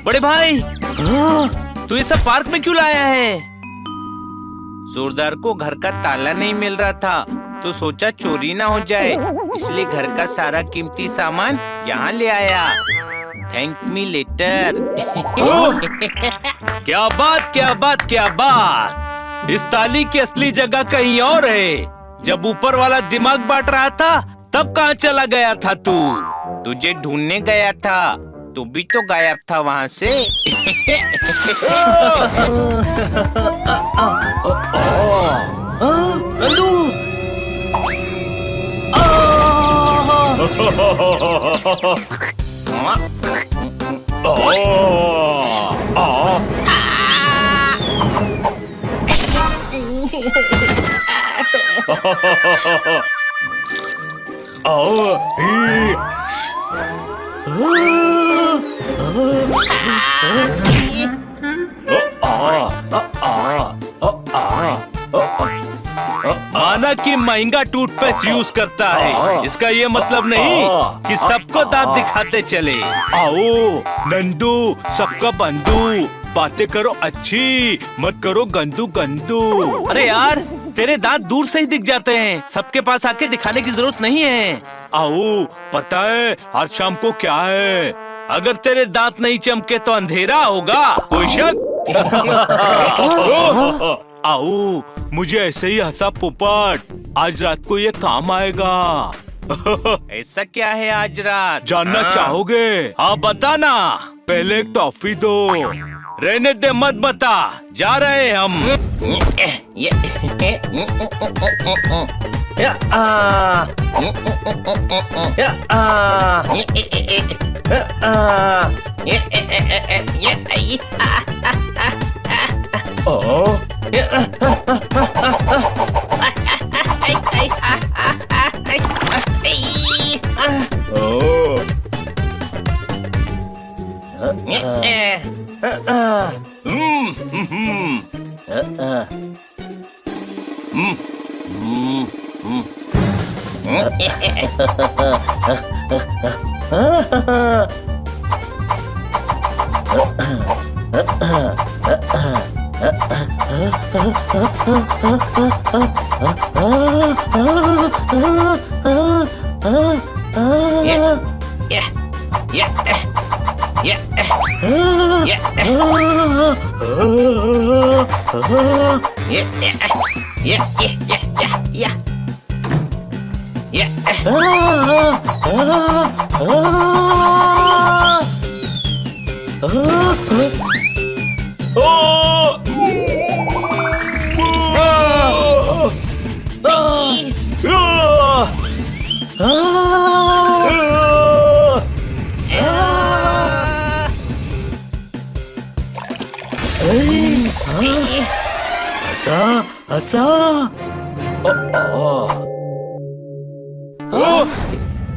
बड़े भाई, तू ये सब पार्क में क्यों लाया है? जोरदार को घर का ताला नहीं मिल रहा था तो सोचा चोरी ना हो जाए, इसलिए घर का सारा कीमती सामान यहाँ ले आया। Thank me later. क्या बात, क्या बात, क्या बात। इस ताली की असली जगह कहीं और है। जब ऊपर वाला दिमाग बांट रहा था तब कहाँ चला गया था तू? तुझे ढूंढने गया था, तू भी तो गायब था वहाँ से। नंदू! माना कि महंगा टूथपेस्ट यूज करता है, इसका ये मतलब नहीं कि सबको दांत दिखाते चले। आओ नंदू, सबका बंधु, बातें करो अच्छी, मत करो गंदू गंदू। अरे यार, तेरे दांत दूर से ही दिख जाते हैं, सबके पास आके दिखाने की जरूरत नहीं है। आओ, पता है आज शाम को क्या है? अगर तेरे दांत नहीं चमके तो अंधेरा होगा, कोई शक? आओ, मुझे ऐसे ही हंसा पोपट, आज रात को ये काम आएगा। ऐसा क्या है आज रात? जानना चाहोगे? हाँ बताना, पहले एक टॉफी दो। रहने दे, मत बता, जा रहे हैं हम।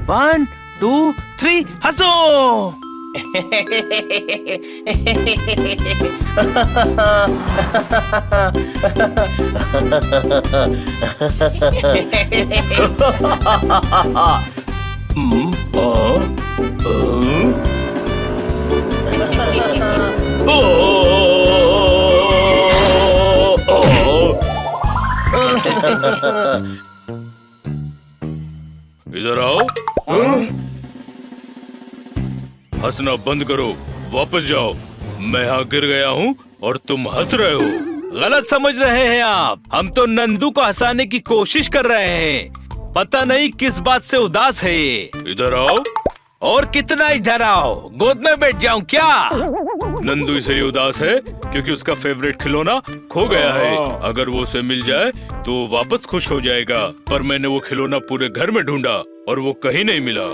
One, two, three, हंसो! इधर आओ। हंसना बंद करो, वापस जाओ। मैं यहाँ गिर गया हूँ और तुम हंस रहे हो। गलत समझ रहे हैं आप, हम तो नंदू को हंसाने की कोशिश कर रहे हैं। पता नहीं किस बात से उदास है ये। इधर आओ। और कितना इधर आओ, गोद में बैठ जाऊं क्या? नंदू इसलिए उदास है क्योंकि उसका फेवरेट खिलौना खो गया है। अगर वो उसे मिल जाए तो वो वापस खुश हो जाएगा, पर मैंने वो खिलौना पूरे घर में ढूंढा और वो कहीं नहीं मिला।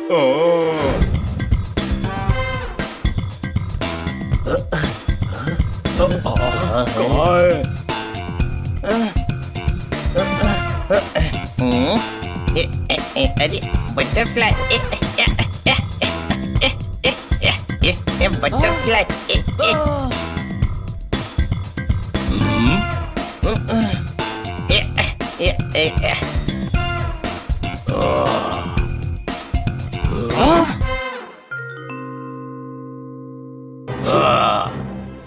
कहाँ है? अरे बटरफ्लाई, ये बटरफ्लाई।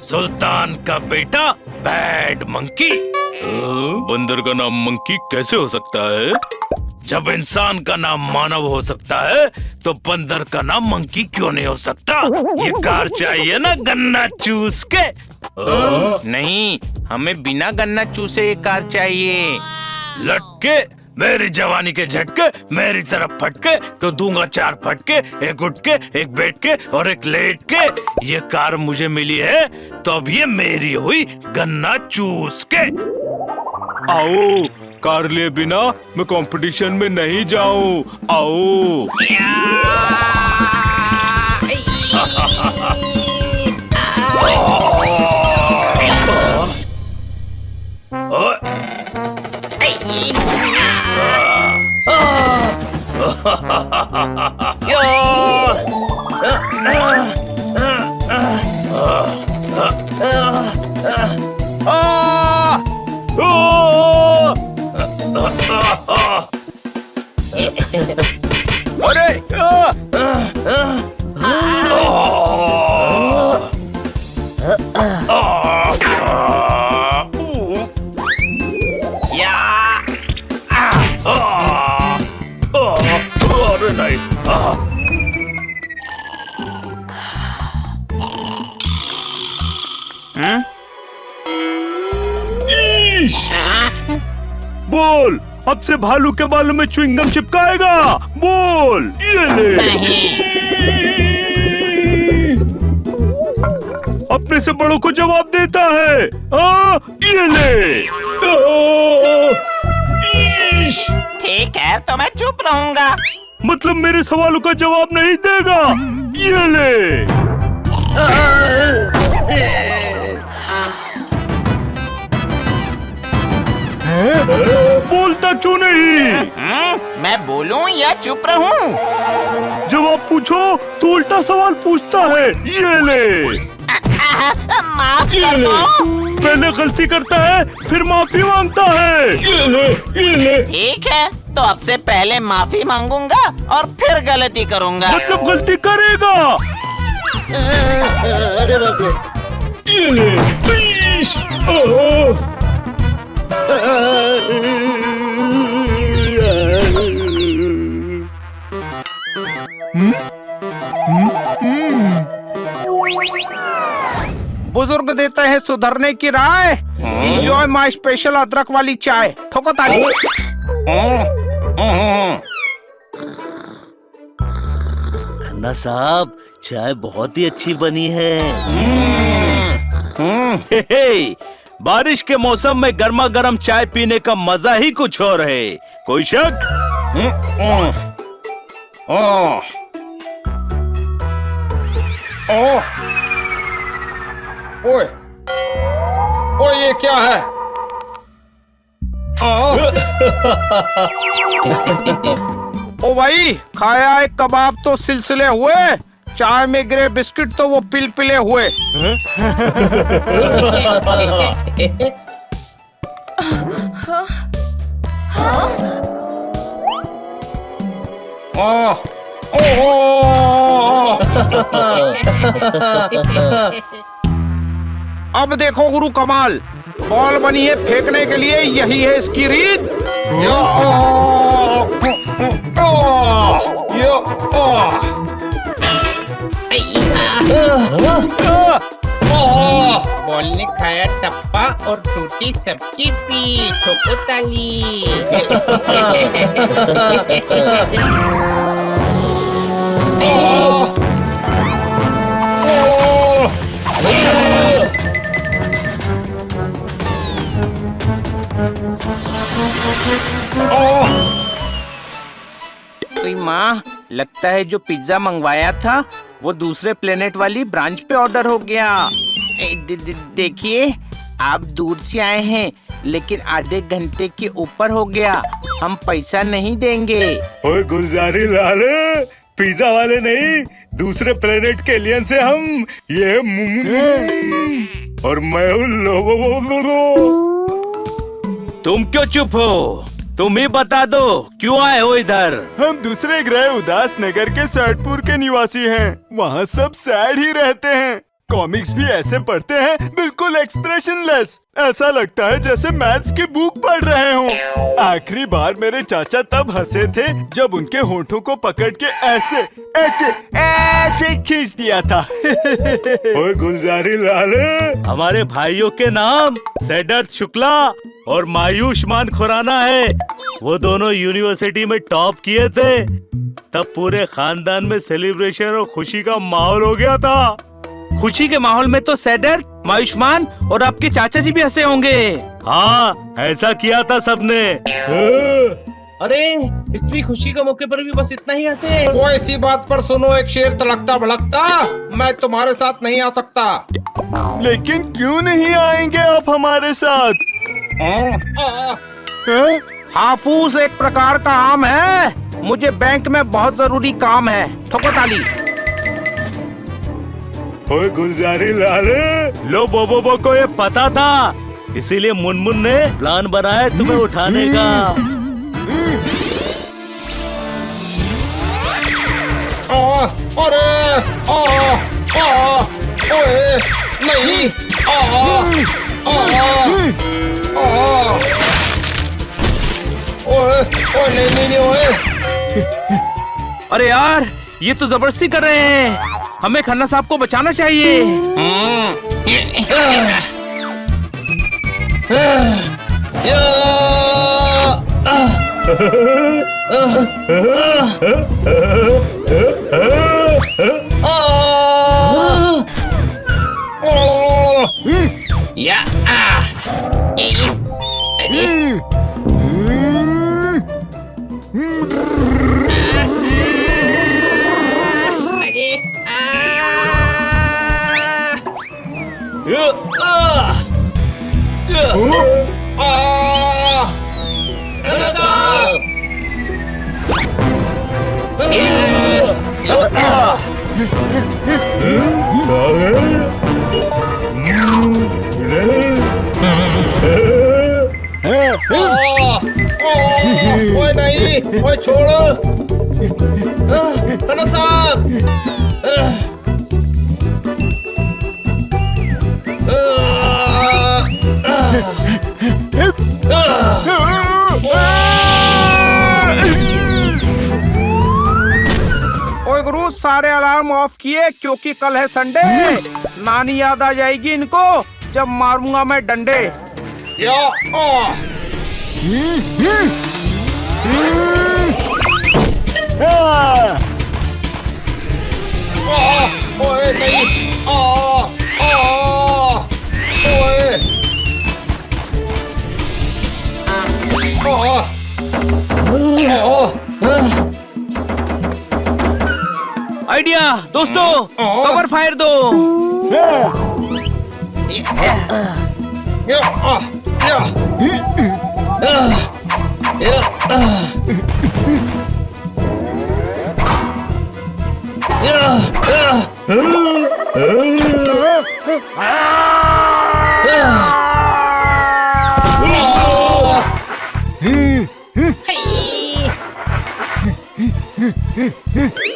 सुल्तान का बेटा बैड मंकी। बंदर का नाम मंकी कैसे हो सकता है? जब इंसान का नाम मानव हो सकता है तो बंदर का नाम मंकी क्यों नहीं हो सकता? ये कार चाहिए ना गन्ना चूस के? नहीं, हमें बिना गन्ना चूसे ये कार चाहिए। लटके मेरी जवानी के झटके मेरी तरफ फटके तो दूंगा 4 फटके, एक उठ के, एक बैठ के और एक लेट के। ये कार मुझे मिली है तो अब ये मेरी हुई गन्ना चूस के। आओ, कार लिए बिना मैं कंपटीशन में नहीं जाऊं। आओ। अरे नहीं। बोल, अब से भालू के बालों में च्युइंगम चिपकाएगा? बोल। ये ले। अपने से बड़ों को जवाब देता है। ये ले। ठीक है, तो मैं चुप रहूंगा। मतलब मेरे सवालों का जवाब नहीं देगा? ये ले। बोलता क्यों नहीं? मैं बोलूं या चुप रहूं? जवाब पूछो तो उल्टा सवाल पूछता है। ये ले। माफ कर दो। पहले गलती करता है फिर माफी मांगता है। ये ले, ये ले। ठीक है, तो अब से पहले माफी मांगूंगा और फिर गलती करूंगा। मतलब गलती करेगा। अरे बाप रे। ये ले। बुजुर्ग देते हैं सुधरने की राय। एंजॉय माय स्पेशल अदरक वाली चाय। ठोको ताली। खन्ना साहब, चाय बहुत ही अच्छी बनी है। बारिश के मौसम में गर्मा गर्म चाय पीने का मजा ही कुछ और है। कोई शक? ओए, ओए ये क्या है? ओ भाई, खाया एक कबाब तो सिलसिले हुए, चाय में गिरे बिस्किट तो वो पिलपिले हुए। अब देखो गुरु कमाल, बॉल बनी है फेंकने के लिए, यही है इसकी रीत। बॉल ने खाया टप्पा और टूटी सबकी पीठ। ठोको ताली। कोई माँ, लगता है जो पिज्जा मंगवाया था वो दूसरे प्लेनेट वाली ब्रांच पे ऑर्डर हो गया। देखिए, आप दूर से आए हैं लेकिन आधे घंटे के ऊपर हो गया, हम पैसा नहीं देंगे। ओए गुलजारी लाल, पिज्जा वाले नहीं, दूसरे प्लेनेट के एलियन से हम ये और मैं हूँ तुम क्यों चुप हो? तुम ही बता दो क्यों आए हो इधर? हम दूसरे ग्रह उदास नगर के सैडपुर के निवासी हैं। वहाँ सब सैड ही रहते हैं। कॉमिक्स भी ऐसे पढ़ते हैं, बिल्कुल एक्सप्रेशनलेस। ऐसा लगता है जैसे मैथ्स की बुक पढ़ रहे हों। आखिरी बार मेरे चाचा तब हंसे थे जब उनके होठों को पकड़ के ऐसे ऐसे ऐसे खींच दिया था। ओए गुलजारी लाल, हमारे भाइयों के नाम सिद्धार्थ शुक्ला और मायूषमान खुराना है। वो दोनों यूनिवर्सिटी में टॉप किए थे। तब पूरे खानदान में सेलिब्रेशन और खुशी का माहौल हो गया था। खुशी के माहौल में तो सिद्धार्थ, मायुष्मान और आपके चाचा जी भी हंसे होंगे। हाँ, ऐसा किया था सबने। अरे इतनी खुशी के मौके पर भी बस इतना ही हंसे। वो ऐसी बात पर सुनो, एक शेर तलकता भड़कता, मैं तुम्हारे साथ नहीं आ सकता। लेकिन क्यों नहीं आएंगे आप हमारे साथ? हाफूज एक प्रकार का आम है। मुझे बैंक में बहुत जरूरी काम है। ठोको ताली। ओए गुलजारी लाल, लो बोबो को ये पता था, इसीलिए मुनमुन ने प्लान बनाया तुम्हें उठाने का। अरे ओए नहीं, ओए नहीं ओए। अरे यार, ये तो जबरदस्ती कर रहे हैं। हमें खन्ना साहब को बचाना चाहिए। या ओए नहीं, ओए छोड़ो। खन्ना साहब, ओए गुरु, सारे अलार्म ऑफ किए क्योंकि कल है संडे। नानी याद आ जाएगी इनको जब मारूंगा मैं डंडे। ओए नहीं, आइडिया दोस्तों, कवर फायर दो।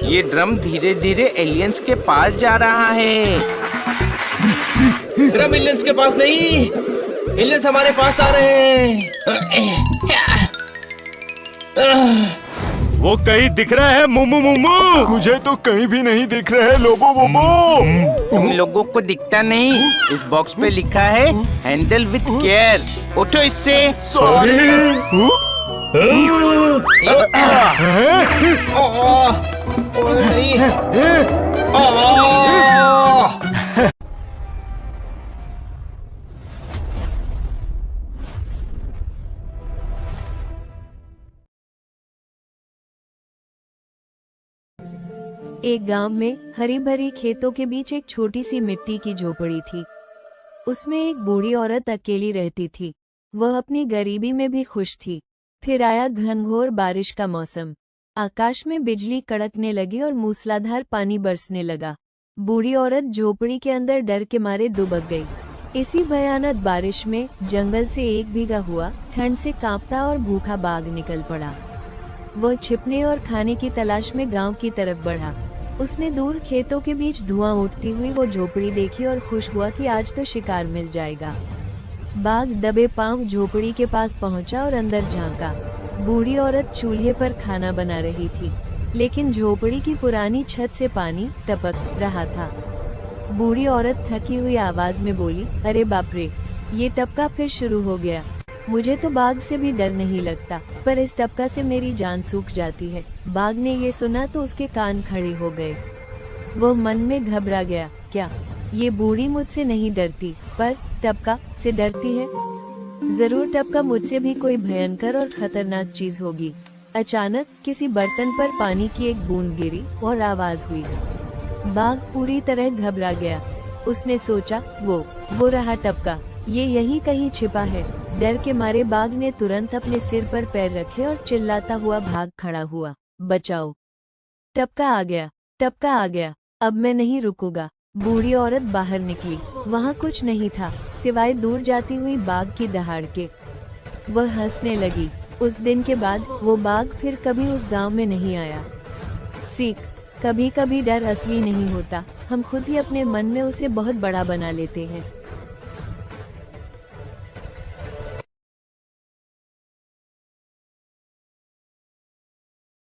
ये ड्रम धीरे धीरे एलियंस के पास जा रहा है। ड्रम एलियंस के पास नहीं, एलियंस हमारे पास आ रहे हैं। वो कहीं दिख रहा है मुमु मुमु। मुझे तो कहीं भी नहीं दिख रहे लोबो बोबो। तुम लोगों को दिखता नहीं? इस बॉक्स पे लिखा है हैंडल विथ केयर। उठो इससे। सॉरी। एक गांव में हरी भरी खेतों के बीच एक छोटी सी मिट्टी की झोपड़ी थी। उसमें एक बूढ़ी औरत अकेली रहती थी। वह अपनी गरीबी में भी खुश थी। फिर आया घनघोर बारिश का मौसम। आकाश में बिजली कड़कने लगी और मूसलाधार पानी बरसने लगा। बूढ़ी औरत झोपड़ी के अंदर डर के मारे दुबक गई। इसी भयानक बारिश में जंगल से एक भीगा हुआ, ठंड से कांपता और भूखा बाघ निकल पड़ा। वह छिपने और खाने की तलाश में गांव की तरफ बढ़ा। उसने दूर खेतों के बीच धुआं उठती हुई वो झोपड़ी देखी और खुश हुआ कि आज तो शिकार मिल जाएगा। बाघ दबे पांव झोपड़ी के पास पहुंचा और अंदर झांका। बूढ़ी औरत चूल्हे पर खाना बना रही थी, लेकिन झोपड़ी की पुरानी छत से पानी टपक रहा था। बूढ़ी औरत थकी हुई आवाज में बोली, अरे बाप रे, ये टपका फिर शुरू हो गया। मुझे तो बाघ से भी डर नहीं लगता, पर इस टपका से मेरी जान सूख जाती है। बाघ ने ये सुना तो उसके कान खड़े हो गए। वो मन में घबरा गया, क्या ये बूढ़ी मुझसे नहीं डरती, पर टपका से डरती है? जरूर टपका मुझसे भी कोई भयंकर और खतरनाक चीज होगी। अचानक किसी बर्तन पर पानी की एक बूंद गिरी और आवाज हुई। बाघ पूरी तरह घबरा गया। उसने सोचा, वो रहा टपका, ये यहीं कहीं छिपा है। डर के मारे बाघ ने तुरंत अपने सिर पर पैर रखे और चिल्लाता हुआ भाग खड़ा हुआ, बचाओ, टपका आ गया, टपका आ गया, अब मैं नहीं रुकूंगा। बूढ़ी औरत बाहर निकली। वहाँ कुछ नहीं था सिवाय दूर जाती हुई बाघ की दहाड़ के। वह हंसने लगी। उस दिन के बाद वो बाघ फिर कभी उस गांव में नहीं आया। सीख, कभी कभी डर असली नहीं होता, हम खुद ही अपने मन में उसे बहुत बड़ा बना लेते हैं।